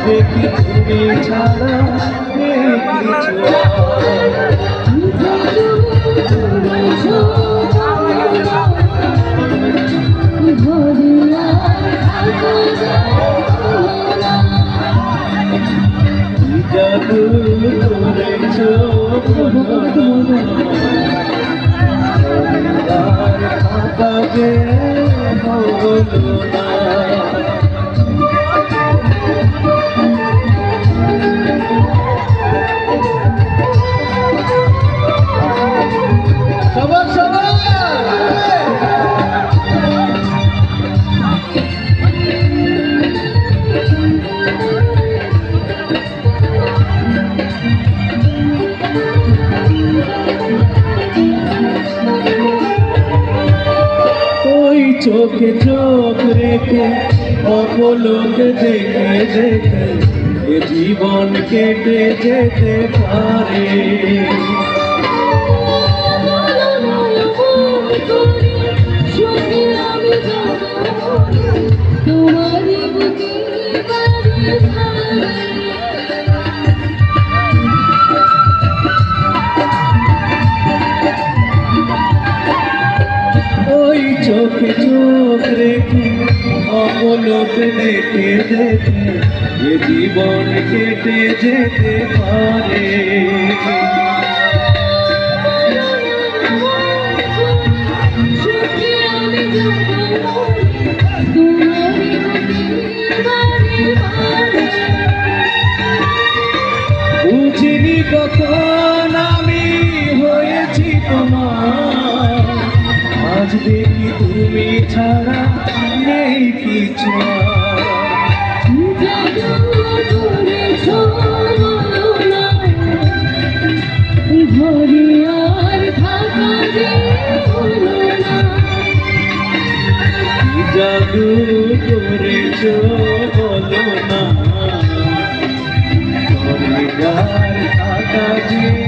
দেখি তুমি ছাড়া নেই কিছু জাদু করেছ কাজে হলো না। চোখে চোখ রেখে অপলোক দেখে দেখে এ জীবন কেটে যেতে পারে। চোখে চোখ রেখে অপলোক দেখে দেখে এ জীবন কেটে যেতে পারে। বুঝিনি কখন আমি হয়েছি তোমার, আজ দেখি তুমি ছাড়া নেই কিছু। জাদু করেছ বলো না, ঘরে আর থাকা যে